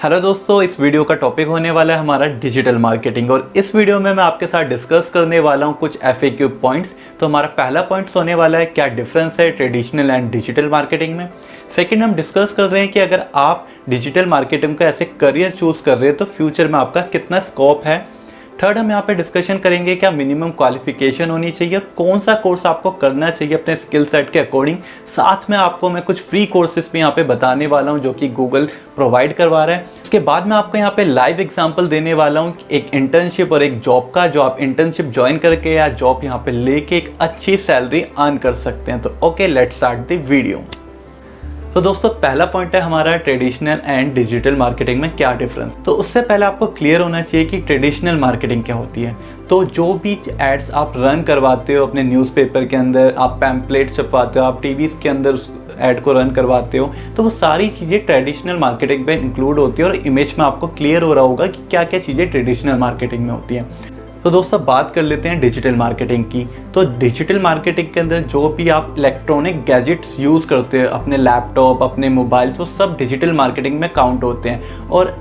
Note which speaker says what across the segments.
Speaker 1: Hello दोस्तों, इस video का टॉपिक होने वाला है हमारा डिजिटल मार्केटिंग। और इस वीडियो में मैं आपके साथ डिस्कस करने वाला हूं कुछ FAQ पॉइंट्स। तो हमारा पहला पॉइंट होने वाला है क्या डिफरेंस है ट्रेडिशनल एंड डिजिटल मार्केटिंग में। सेकंड, हम डिस्कस कर रहे हैं कि अगर आप डिजिटल मार्केटिंग का ऐसे करियर चूज़ कर रहे हैं तो फ्यूचर में आपका कितना स्कोप है। थर्ड, हम यहाँ पे डिस्कशन करेंगे क्या मिनिमम क्वालिफिकेशन होनी चाहिए और कौन सा कोर्स आपको करना चाहिए अपने स्किल सेट के अकॉर्डिंग। साथ में आपको मैं कुछ फ्री कोर्सेज भी यहाँ पे बताने वाला हूँ जो कि गूगल प्रोवाइड करवा रहा है। इसके बाद मैं आपको यहाँ पे लाइव एग्जांपल देने वाला हूँ एक इंटर्नशिप और एक जॉब का, जो आप इंटर्नशिप ज्वाइन करके या जॉब यहाँ पे लेके एक अच्छी सैलरी अर्न कर सकते हैं। तो okay, let's start the video. तो दोस्तों, पहला पॉइंट है हमारा ट्रेडिशनल एंड डिजिटल मार्केटिंग में क्या डिफरेंस। तो उससे पहले आपको क्लियर होना चाहिए कि ट्रेडिशनल मार्केटिंग क्या होती है। तो जो भी एड्स आप रन करवाते हो अपने न्यूज़पेपर के अंदर, आप पैम्पलेट छपवाते हो, आप टीवीज़ के अंदर उस ऐड को रन करवाते हो, तो वो सारी चीज़ें ट्रेडिशनल मार्केटिंग में इंक्लूड होती है। और इमेज में आपको क्लियर हो रहा होगा कि क्या क्या चीज़ें ट्रेडिशनल मार्केटिंग में होती हैं। तो दोस्तों, बात कर लेते हैं डिजिटल मार्केटिंग की। तो डिजिटल मार्केटिंग के अंदर जो भी आप इलेक्ट्रॉनिक गैजेट्स यूज़ करते हो, अपने लैपटॉप, अपने मोबाइल्स, वो सब डिजिटल मार्केटिंग में काउंट होते हैं। और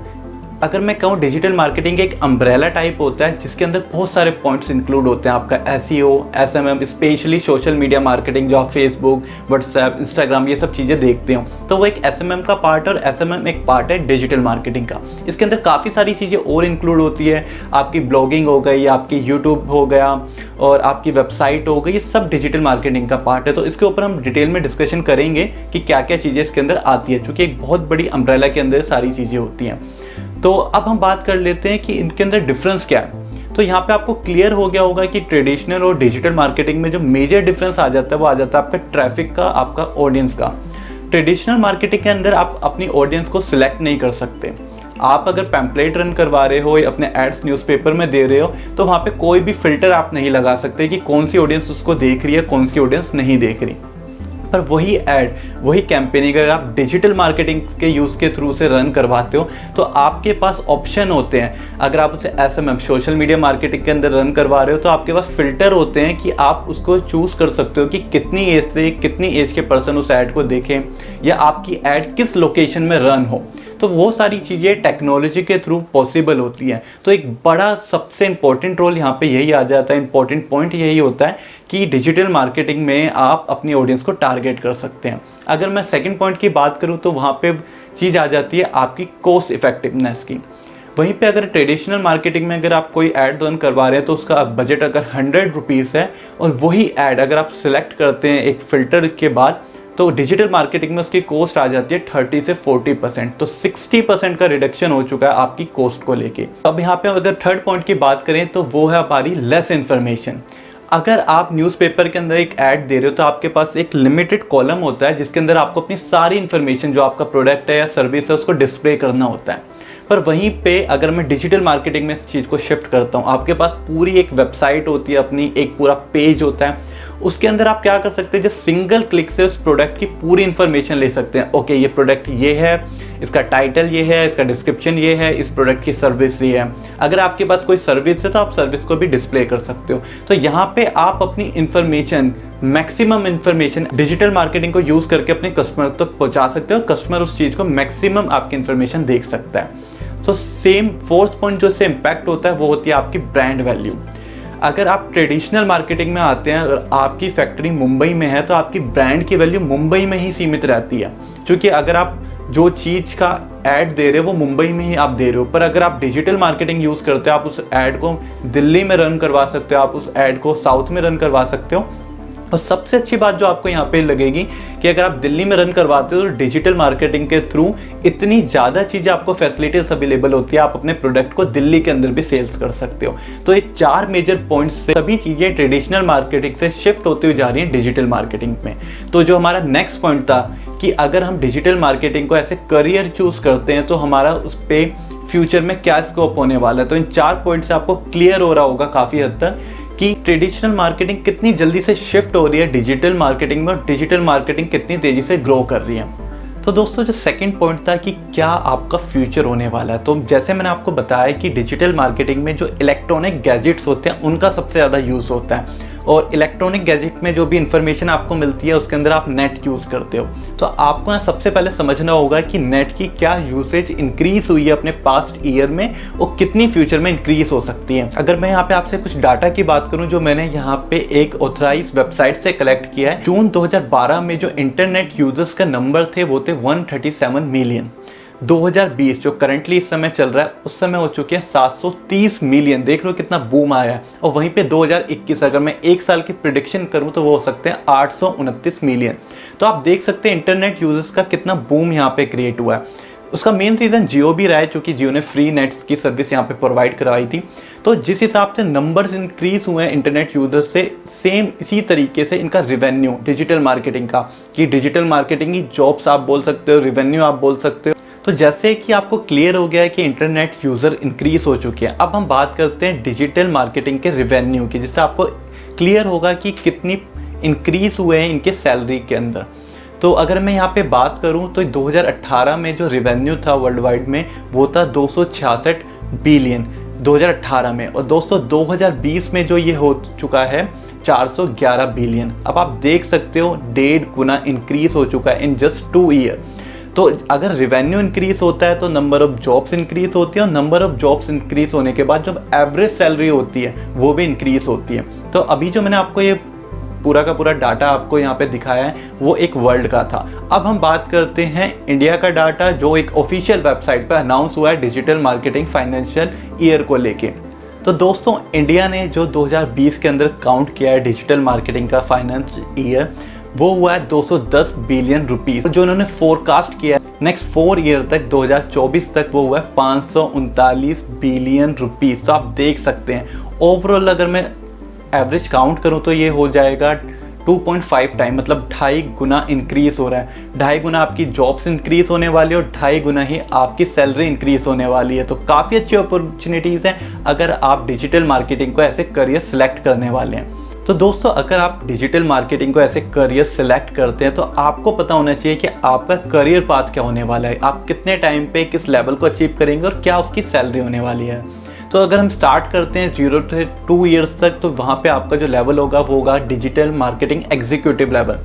Speaker 1: अगर मैं कहूँ, डिजिटल मार्केटिंग एक अम्ब्रेला टाइप होता है जिसके अंदर बहुत सारे पॉइंट्स इंक्लूड होते हैं। आपका SEO, SMM, specially social media marketing, जो आप फेसबुक, व्हाट्सएप, इंस्टाग्राम ये सब चीज़ें देखते हो, तो वो एक SMM का पार्ट और SMM एक पार्ट है डिजिटल मार्केटिंग का। इसके अंदर काफ़ी सारी चीज़ें और इंक्लूड होती है। आपकी ब्लॉगिंग हो गई, आपकी यूट्यूब हो गया और आपकी वेबसाइट हो गई, ये सब डिजिटल मार्केटिंग का पार्ट है। तो इसके ऊपर हम डिटेल में डिस्कशन करेंगे कि क्या क्या चीज़ें इसके अंदर आती है, क्योंकि एक बहुत बड़ी अम्ब्रेला के अंदर सारी चीज़ें होती हैं। तो अब हम बात कर लेते हैं कि इनके अंदर डिफरेंस क्या है। तो यहाँ पे आपको क्लियर हो गया होगा कि ट्रेडिशनल और डिजिटल मार्केटिंग में जो मेजर डिफरेंस आ जाता है वो आ जाता है आपका ट्रैफिक का, आपका ऑडियंस का। ट्रेडिशनल मार्केटिंग के अंदर आप अपनी ऑडियंस को सिलेक्ट नहीं कर सकते। आप अगर पैम्पलेट रन करवा रहे हो या अपने एड्स न्यूज़पेपर में दे रहे हो, तो वहाँ पे कोई भी फिल्टर आप नहीं लगा सकते कि कौन सी ऑडियंस उसको देख रही है, कौन सी ऑडियंस नहीं देख रही। पर वही ऐड, वही कैंपेनिंग अगर आप डिजिटल मार्केटिंग के यूज़ के थ्रू से रन करवाते हो तो आपके पास ऑप्शन होते हैं। अगर आप उसे SMM, सोशल मीडिया मार्केटिंग के अंदर रन करवा रहे हो, तो आपके पास फिल्टर होते हैं कि आप उसको चूज़ कर सकते हो कि कितनी एज से कितनी एज के पर्सन उस ऐड को देखें या आपकी ऐड किस लोकेशन में रन हो। तो वो सारी चीज़ें टेक्नोलॉजी के थ्रू पॉसिबल होती हैं। तो एक बड़ा सबसे इम्पॉर्टेंट रोल यहाँ पे यही आ जाता है, इम्पॉर्टेंट पॉइंट यही होता है कि डिजिटल मार्केटिंग में आप अपनी ऑडियंस को टारगेट कर सकते हैं। अगर मैं सेकंड पॉइंट की बात करूँ तो वहाँ पे चीज़ आ जाती है आपकी कॉस्ट इफेक्टिवनेस की। वहीं पे अगर ट्रेडिशनल मार्केटिंग में अगर आप कोई ऐड रन करवा रहे हैं तो उसका बजट अगर 100 रुपीज़ है और वही ऐड अगर आप सिलेक्ट करते हैं एक फ़िल्टर के बाद, तो डिजिटल मार्केटिंग में उसकी कॉस्ट आ जाती है 30 से 40%। तो 60% का रिडक्शन हो चुका है आपकी कॉस्ट को लेके। अब यहाँ पे अगर थर्ड पॉइंट की बात करें तो वो है हमारी लेस इन्फॉर्मेशन। अगर आप न्यूज़पेपर के अंदर एक ऐड दे रहे हो तो आपके पास एक लिमिटेड कॉलम होता है जिसके अंदर आपको अपनी सारी इन्फॉर्मेशन, जो आपका प्रोडक्ट है या सर्विस है, उसको डिस्प्ले करना होता है। पर वहीं पे अगर मैं डिजिटल मार्केटिंग में इस चीज़ को शिफ्ट करता हूँ, आपके पास पूरी एक वेबसाइट होती है, अपनी एक पूरा पेज होता है। उसके अंदर आप क्या कर सकते हैं, जो सिंगल क्लिक से उस प्रोडक्ट की पूरी इन्फॉर्मेशन ले सकते हैं। ओके, ये प्रोडक्ट ये है, इसका टाइटल ये है, इसका डिस्क्रिप्शन ये है, इस प्रोडक्ट की सर्विस ये है। अगर आपके पास कोई सर्विस है तो आप सर्विस को भी डिस्प्ले कर सकते हो। तो यहाँ पे आप अपनी information, maximum information digital marketing को यूज़ करके अपने कस्टमर तक पहुँचा सकते हो। कस्टमर उस चीज़ को मैक्सिमम आपकी इन्फॉर्मेशन देख सकता है। तो सेम फोर्थ पॉइंट जो इससे इम्पैक्ट होता है वो होती है आपकी ब्रांड वैल्यू। अगर आप ट्रेडिशनल मार्केटिंग में आते हैं और आपकी फैक्ट्री मुंबई में है तो आपकी ब्रांड की वैल्यू मुंबई में ही सीमित रहती है, क्योंकि अगर आप जो चीज़ का ऐड दे रहे हो वो मुंबई में ही आप दे रहे हो। पर अगर आप डिजिटल मार्केटिंग यूज़ करते हो, आप उस ऐड को दिल्ली में रन करवा सकते हो, आप उस ऐड को साउथ में रन करवा सकते हो। और सबसे अच्छी बात जो आपको यहाँ पे लगेगी कि अगर आप दिल्ली में रन करवाते हो तो डिजिटल मार्केटिंग के थ्रू इतनी ज़्यादा चीज़ें आपको फैसिलिटीज अवेलेबल होती है, आप अपने प्रोडक्ट को दिल्ली के अंदर भी सेल्स कर सकते हो। तो ये 4 मेजर पॉइंट्स से सभी चीज़ें ट्रेडिशनल मार्केटिंग से शिफ्ट होती हुई जा रही हैं डिजिटल मार्केटिंग में। तो जो हमारा नेक्स्ट पॉइंट था कि अगर हम डिजिटल मार्केटिंग को ऐसे करियर चूज़ करते हैं तो हमारा उस पर फ्यूचर में क्या स्कोप होने वाला है। तो इन 4 पॉइंट से आपको क्लियर हो रहा होगा काफ़ी हद तक कि ट्रेडिशनल मार्केटिंग कितनी जल्दी से शिफ्ट हो रही है डिजिटल मार्केटिंग में और डिजिटल मार्केटिंग कितनी तेज़ी से ग्रो कर रही है। तो दोस्तों, जो सेकंड पॉइंट था कि क्या आपका फ्यूचर होने वाला है, तो जैसे मैंने आपको बताया कि डिजिटल मार्केटिंग में जो इलेक्ट्रॉनिक गैजेट्स होते हैं उनका सबसे ज़्यादा यूज़ होता है। और इलेक्ट्रॉनिक गैजेट में जो भी इंफॉर्मेशन आपको मिलती है उसके अंदर आप नेट यूज़ करते हो। तो आपको यहाँ सबसे पहले समझना होगा कि नेट की क्या यूसेज इंक्रीज हुई है अपने पास्ट ईयर में और कितनी फ्यूचर में इंक्रीज हो सकती है। अगर मैं यहाँ पे आपसे कुछ डाटा की बात करूँ जो मैंने यहाँ पे एक ऑथराइज वेबसाइट से कलेक्ट किया है, जून 2012 में जो इंटरनेट यूजर्स का नंबर थे वो थे 137 मिलियन। 2020 जो करंटली इस समय चल रहा है उस समय हो चुके हैं 730 मिलियन। देख रहे हो कितना बूम आया है। और वहीं पे 2021 अगर मैं एक साल की प्रिडिक्शन करूं तो वो हो सकते हैं 829 मिलियन। तो आप देख सकते हैं इंटरनेट यूजर्स का कितना बूम यहाँ पे क्रिएट हुआ है। उसका मेन रीज़न जियो भी रहा है, क्योंकि जियो ने फ्री नेट्स की सर्विस यहाँ पे प्रोवाइड करवाई थी। तो जिस हिसाब से नंबर्स इंक्रीज हुए हैं इंटरनेट यूजर्स से, सेम इसी तरीके से इनका रिवेन्यू डिजिटल मार्केटिंग का, कि डिजिटल मार्केटिंग की जॉब्स आप बोल सकते हो, रिवेन्यू आप बोल सकते हो। तो जैसे कि आपको क्लियर हो गया है कि इंटरनेट यूज़र इंक्रीज हो चुके हैं, अब हम बात करते हैं डिजिटल मार्केटिंग के रिवेन्यू की, जिससे आपको क्लियर होगा कि कितनी इंक्रीज हुए हैं इनके सैलरी के अंदर। तो अगर मैं यहाँ पे बात करूँ तो 2018 में जो रिवेन्यू था वर्ल्ड वाइड में वो था 266 बिलियन 2018 में, और दोस्तों 2020 में जो ये हो चुका है 411 बिलियन। अब आप देख सकते हो 1.5 गुना इंक्रीज हो चुका है इन जस्ट 2 ईयर। तो अगर रिवेन्यू इंक्रीज होता है तो नंबर ऑफ जॉब्स इंक्रीज होती है, और नंबर ऑफ जॉब्स इंक्रीज होने के बाद जो एवरेज सैलरी होती है वो भी इंक्रीज होती है। तो अभी जो मैंने आपको ये पूरा का पूरा डाटा आपको यहाँ पे दिखाया है वो एक वर्ल्ड का था। अब हम बात करते हैं इंडिया का डाटा जो एक ऑफिशियल वेबसाइट पर अनाउंस हुआ है डिजिटल मार्केटिंग फाइनेंशियल ईयर को लेके। तो दोस्तों इंडिया ने जो 2020 के अंदर काउंट किया है डिजिटल मार्केटिंग का फाइनेंस ईयर, वो हुआ है 210 बिलियन रुपीस। जो उन्होंने फोरकास्ट किया है नेक्स्ट 4 ईयर तक 2024 तक वो हुआ है 539 बिलियन रुपीस। तो आप देख सकते हैं ओवरऑल अगर मैं एवरेज काउंट करूं तो ये हो जाएगा 2.5 टाइम, मतलब 2.5 गुना इंक्रीज हो रहा है। 2.5 गुना आपकी जॉब्स इंक्रीज होने वाली है और 2.5 गुना ही आपकी सैलरी इंक्रीज होने वाली है। तो काफ़ी अच्छी अपॉर्चुनिटीज़ हैं अगर आप डिजिटल मार्केटिंग को ऐसे करियर सिलेक्ट करने वाले हैं। तो दोस्तों अगर आप डिजिटल मार्केटिंग को ऐसे करियर सिलेक्ट करते हैं तो आपको पता होना चाहिए कि आपका करियर पाथ क्या होने वाला है, आप कितने टाइम पे किस लेवल को अचीव करेंगे और क्या उसकी सैलरी होने वाली है। तो अगर हम स्टार्ट करते हैं 0 से 2 ईयर्स तक, तो वहाँ पे आपका जो लेवल होगा वो होगा डिजिटल मार्केटिंग एग्जीक्यूटिव लेवल।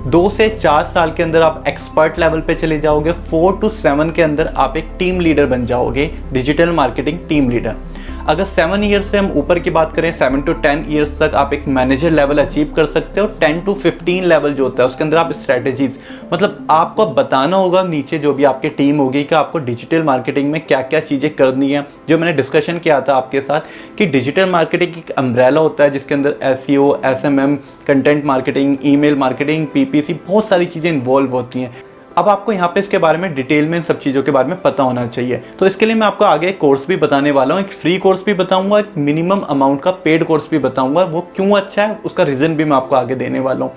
Speaker 1: 2 से 4 साल के अंदर आप एक्सपर्ट लेवल पे चले जाओगे। 4 to 7 के अंदर आप एक टीम लीडर बन जाओगे, डिजिटल मार्केटिंग टीम लीडर। अगर 7 ईयर्स से हम ऊपर की बात करें 7 to 10 ईयर्स तक आप एक मैनेजर लेवल अचीव कर सकते हो। 10 to 15 लेवल जो होता है उसके अंदर आप स्ट्रेटेजीज, मतलब आपको बताना होगा नीचे जो भी आपकी टीम होगी कि आपको डिजिटल मार्केटिंग में क्या क्या चीज़ें करनी है। जो मैंने डिस्कशन किया था आपके साथ कि डिजिटल मार्केटिंग एक अम्ब्रेला होता है जिसके अंदर SEO, SMM, content marketing, email marketing, PPC, बहुत सारी चीज़ें इन्वॉल्व होती हैं। अब आपको यहाँ पे इसके बारे में डिटेल में इन सब चीज़ों के बारे में पता होना चाहिए। तो इसके लिए मैं आपको आगे एक कोर्स भी बताने वाला हूँ, एक फ्री कोर्स भी बताऊँगा, एक मिनिमम अमाउंट का पेड कोर्स भी बताऊँगा। वो क्यों अच्छा है उसका रीज़न भी मैं आपको आगे देने वाला हूँ।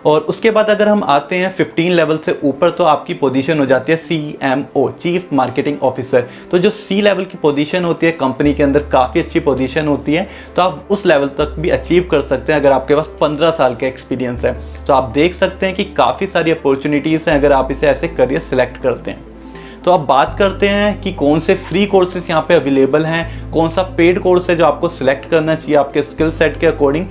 Speaker 1: और उसके बाद अगर हम आते हैं 15 लेवल से ऊपर तो आपकी पोजीशन हो जाती है CMO, चीफ मार्केटिंग ऑफिसर। तो जो C लेवल की पोजीशन होती है कंपनी के अंदर काफ़ी अच्छी पोजीशन होती है, तो आप उस लेवल तक भी अचीव कर सकते हैं अगर आपके पास 15 साल का एक्सपीरियंस है। तो आप देख सकते हैं कि काफ़ी सारी अपॉर्चुनिटीज़ हैं अगर आप इसे ऐसे करियर सिलेक्ट करते हैं। तो अब बात करते हैं कि कौन से फ्री कोर्सेज यहाँ पे अवेलेबल हैं, कौन सा पेड कोर्स है जो आपको सिलेक्ट करना चाहिए आपके स्किल सेट के अकॉर्डिंग।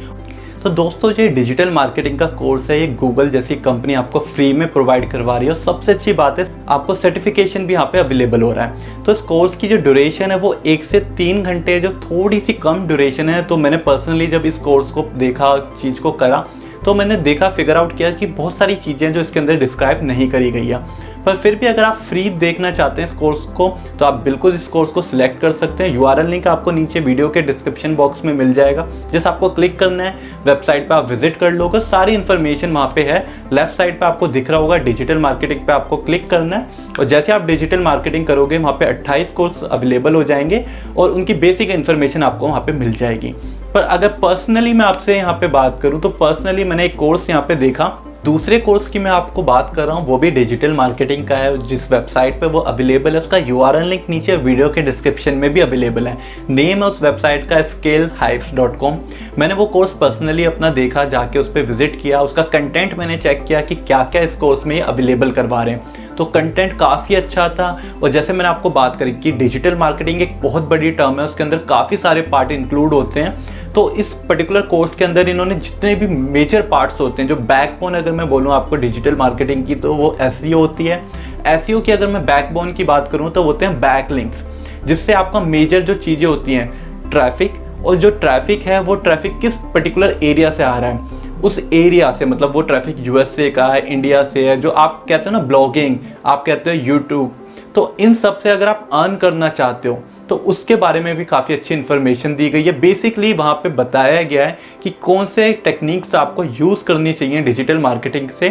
Speaker 1: तो दोस्तों जो डिजिटल मार्केटिंग का कोर्स है ये गूगल जैसी कंपनी आपको फ्री में प्रोवाइड करवा रही है, और सबसे अच्छी बात है आपको सर्टिफिकेशन भी यहाँ पे अवेलेबल हो रहा है। तो इस कोर्स की जो ड्यूरेशन है वो 1 से 3 घंटे, जो थोड़ी सी कम ड्यूरेशन है। तो मैंने पर्सनली जब इस कोर्स को देखा, चीज़ को करा, तो मैंने देखा, फिगर आउट किया कि बहुत सारी चीज़ें जो इसके अंदर डिस्क्राइब नहीं करी गई है। पर फिर भी अगर आप फ्री देखना चाहते हैं इस कोर्स को तो आप बिल्कुल इस कोर्स को सिलेक्ट कर सकते हैं। URL लिंक आपको नीचे वीडियो के डिस्क्रिप्शन बॉक्स में मिल जाएगा। जैसे आपको क्लिक करना है, वेबसाइट पे आप विजिट कर लोगे, सारी इन्फॉर्मेशन वहाँ पे है। लेफ्ट साइड पे आपको दिख रहा होगा डिजिटल मार्केटिंग पे आपको क्लिक करना है, और जैसे आप डिजिटल मार्केटिंग करोगे वहाँ पे 28 कोर्स अवेलेबल हो जाएंगे और उनकी बेसिक इन्फॉर्मेशन आपको वहाँ पे मिल जाएगी। पर अगर पर्सनली मैं आपसे यहाँ पे बात करूँ तो पर्सनली मैंने एक कोर्स यहाँ पे देखा, दूसरे कोर्स की मैं आपको बात कर रहा हूँ, वो भी डिजिटल मार्केटिंग का है। जिस वेबसाइट पे वो अवेलेबल है उसका URL लिंक नीचे वीडियो के डिस्क्रिप्शन में भी अवेलेबल है। नेम है उस वेबसाइट का scalehypes.com। मैंने वो कोर्स पर्सनली अपना देखा, जाके उस पर विजिट किया, उसका कंटेंट मैंने चेक किया कि क्या क्या इस कोर्स में ये अवेलेबल करवा रहे हैं। तो कंटेंट काफ़ी अच्छा था। और जैसे मैंने आपको बात करी कि डिजिटल मार्केटिंग एक बहुत बड़ी टर्म है, उसके अंदर काफ़ी सारे पार्ट इंक्लूड होते हैं। तो इस पर्टिकुलर कोर्स के अंदर इन्होंने जितने भी मेजर पार्ट्स होते हैं, जो बैकबोन अगर मैं बोलूँ आपको डिजिटल मार्केटिंग की, तो वो एसईओ होती है। एसईओ की अगर मैं बैकबोन की बात करूँ तो होते हैं बैकलिंक्स, जिससे आपका मेजर जो चीज़ें होती हैं ट्रैफिक, और जो ट्रैफिक है वो ट्रैफिक किस पर्टिकुलर एरिया से आ रहा है, उस एरिया से, मतलब वो ट्रैफिक यूएसए का है, इंडिया से है, जो आप कहते हो ना ब्लॉगिंग, आप कहते हो यूट्यूब, तो इन सब से अगर आप अर्न करना चाहते हो तो उसके बारे में भी काफ़ी अच्छी इन्फॉर्मेशन दी गई है। बेसिकली वहाँ पे बताया गया है कि कौन से टेक्निक्स आपको यूज़ करनी चाहिए डिजिटल मार्केटिंग से,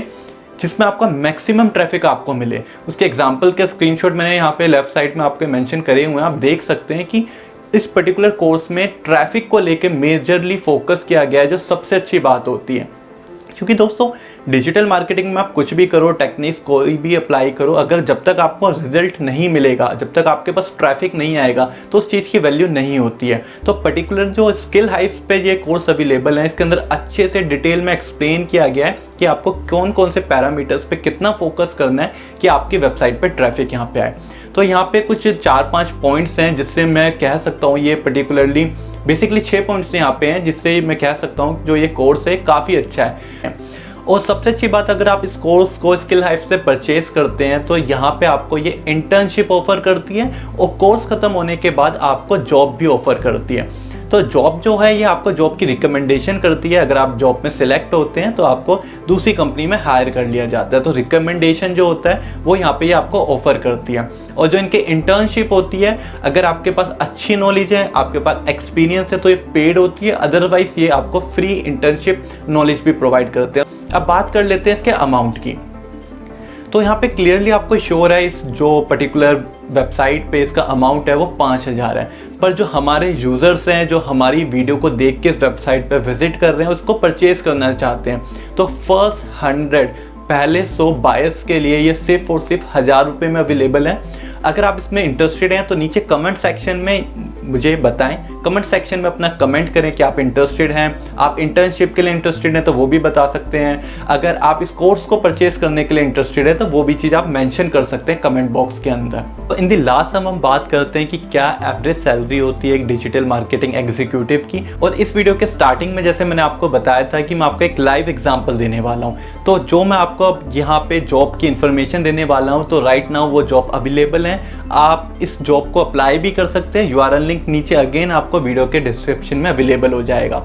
Speaker 1: जिसमें आपका मैक्सिमम ट्रैफिक आपको मिले। उसके एग्जांपल के स्क्रीनशॉट मैंने यहाँ पे लेफ्ट साइड में आपके मेंशन करे हुए हैं, आप देख सकते हैं कि इस पर्टिकुलर कोर्स में ट्रैफिक को लेके मेजरली फोकस किया गया है, जो सबसे अच्छी बात होती है। क्योंकि दोस्तों डिजिटल मार्केटिंग में आप कुछ भी करो, टेक्निक्स कोई भी अप्लाई करो, अगर जब तक आपको रिजल्ट नहीं मिलेगा, जब तक आपके पास ट्रैफिक नहीं आएगा, तो उस चीज़ की वैल्यू नहीं होती है। तो पर्टिकुलर जो स्किल हाइव्स पे ये कोर्स अवेलेबल है, इसके अंदर अच्छे से डिटेल में एक्सप्लेन किया गया है कि आपको कौन कौन से पैरामीटर्स पे कितना फोकस करना है कि आपकी वेबसाइट पर ट्रैफिक यहाँ पे आए। तो यहाँ पे कुछ 4-5 पॉइंट्स हैं जिससे मैं कह सकता हूँ ये पर्टिकुलरली, बेसिकली 6 पॉइंट्स यहाँ पे हैं जिससे मैं कह सकता हूँ जो ये कोर्स है काफ़ी अच्छा है। और सबसे अच्छी बात, अगर आप इस कोर्स को स्किल हाइव से परचेज करते हैं तो यहाँ पे आपको ये इंटर्नशिप ऑफर करती है, और कोर्स ख़त्म होने के बाद आपको जॉब भी ऑफर करती है। तो जॉब जो है ये आपको जॉब की रिकमेंडेशन करती है, अगर आप जॉब में सिलेक्ट होते हैं तो आपको दूसरी कंपनी में हायर कर लिया जाता है। तो रिकमेंडेशन जो होता है वो यहाँ पे ये आपको ऑफर करती है। और जो इनके इंटर्नशिप होती है, अगर आपके पास अच्छी नॉलेज है, आपके पास एक्सपीरियंस है, तो ये पेड होती है, अदरवाइज ये आपको फ्री इंटर्नशिप नॉलेज भी प्रोवाइड करते हैं। अब बात कर लेते हैं इसके अमाउंट की। तो यहाँ पे क्लियरली आपको श्योर है इस जो पर्टिकुलर वेबसाइट पे इसका अमाउंट है वो 5000 है, पर जो हमारे यूज़र्स हैं, जो हमारी वीडियो को देख के इस वेबसाइट पे विजिट कर रहे हैं, उसको परचेज करना चाहते हैं, तो फर्स्ट 100 पहले 100 बायर्स के लिए ये सिर्फ और सिर्फ 1000 रुपये में अवेलेबल है। अगर आप इसमें इंटरेस्टेड हैं तो नीचे कमेंट सेक्शन में मुझे बताएं, कमेंट सेक्शन में अपना कमेंट करें कि आप इंटरेस्टेड हैं, आप इंटर्नशिप के लिए इंटरेस्टेड हैं तो वो भी बता सकते हैं, अगर आप इस कोर्स को परचेज करने के लिए इंटरेस्टेड है तो वो भी चीज़ आप मेंशन कर सकते हैं कमेंट बॉक्स के अंदर। तो इन दी लास्ट हम बात करते हैं कि क्या एवरेज सैलरी होती है एक डिजिटल मार्केटिंग एग्जीक्यूटिव की। और इस वीडियो के स्टार्टिंग में जैसे मैंने आपको बताया था कि मैं आपको एक लाइव एग्जाम्पल देने वाला हूँ, तो जो मैं आपको यहाँ पे जॉब की इन्फॉर्मेशन देने वाला हूँ, तो राइट नाउ वो जॉब अवेलेबल है, आप इस जॉब को अप्लाई भी कर सकते हैं। यूआरएल लिंक नीचे अगेन आपको वीडियो के डिस्क्रिप्शन में अवेलेबल हो जाएगा।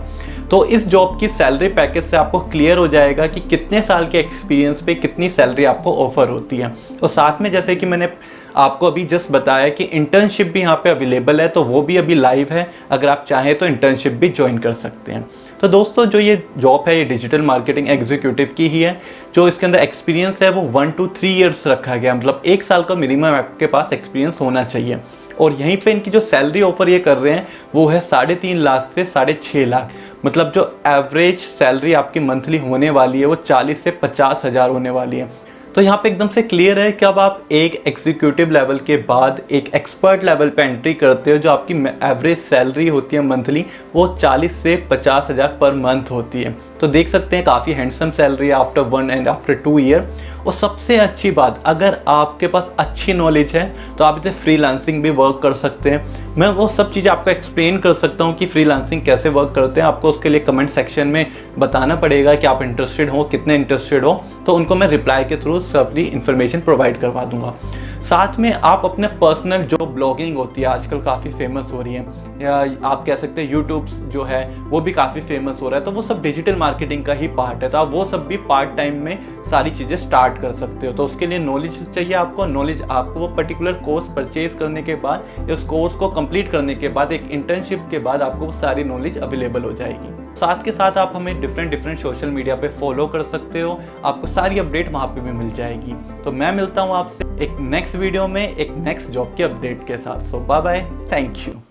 Speaker 1: तो इस जॉब की सैलरी पैकेज से आपको क्लियर हो जाएगा कि कितने साल के एक्सपीरियंस पे कितनी सैलरी आपको ऑफर होती है। और साथ में जैसे कि मैंने आपको अभी जस्ट बताया कि इंटर्नशिप भी यहाँ पे अवेलेबल है, तो वो भी अभी लाइव है, अगर आप चाहें तो इंटर्नशिप भी ज्वाइन कर सकते हैं। तो दोस्तों जो ये जॉब है ये डिजिटल मार्केटिंग एग्जीक्यूटिव की ही है, जो इसके अंदर एक्सपीरियंस है वो 1 to 3 ईयर्स रखा गया, मतलब 1 साल का मिनिमम आपके पास एक्सपीरियंस होना चाहिए। और यहीं पे इनकी जो सैलरी ऑफर ये कर रहे हैं वो है 3.5 लाख से 6.5 लाख, मतलब जो एवरेज सैलरी आपकी मंथली होने वाली है वो 40 से 50 हज़ार होने वाली है। तो यहाँ पे एकदम से क्लियर है कि अब आप एक एग्जीक्यूटिव लेवल के बाद एक एक्सपर्ट लेवल पे एंट्री करते हो, जो आपकी एवरेज सैलरी होती है मंथली वो 40 से 50 हज़ार पर मंथ होती है। तो देख सकते हैं काफ़ी हैंडसम सैलरी है आफ्टर 1 and आफ्टर 2 ईयर। और सबसे अच्छी बात, अगर आपके पास अच्छी नॉलेज है तो आप इसे फ्रीलांसिंग भी वर्क कर सकते हैं। मैं वो सब चीज़ें आपको एक्सप्लेन कर सकता हूँ कि फ्रीलांसिंग कैसे वर्क करते हैं। आपको उसके लिए कमेंट सेक्शन में बताना पड़ेगा कि आप इंटरेस्टेड हो, कितने इंटरेस्टेड हो, तो उनको मैं रिप्लाई के थ्रू सभी इन्फॉर्मेशन प्रोवाइड करवा दूंगा। साथ में आप अपने पर्सनल जो ब्लॉगिंग होती है आजकल काफ़ी फेमस हो रही है, या आप कह सकते हैं यूट्यूब जो है वो भी काफ़ी फेमस हो रहा है, तो वो सब डिजिटल मार्केटिंग का ही पार्ट है। तो आप वो सब भी पार्ट टाइम में सारी चीज़ें स्टार्ट कर सकते हो। तो उसके लिए नॉलेज चाहिए आपको, नॉलेज आपको वो पर्टिकुलर कोर्स परचेज करने के बाद या उस कोर्स को कंप्लीट करने के बाद एक इंटर्नशिप के बाद आपको वो सारी नॉलेज अवेलेबल हो जाएगी। साथ के साथ आप हमें डिफरेंट सोशल मीडिया पे फॉलो कर सकते हो, आपको सारी अपडेट वहाँ पे भी मिल जाएगी। तो मैं मिलता हूँ आपसे एक नेक्स्ट वीडियो में एक नेक्स्ट जॉब के अपडेट के साथ। सो बाय बाय, थैंक यू।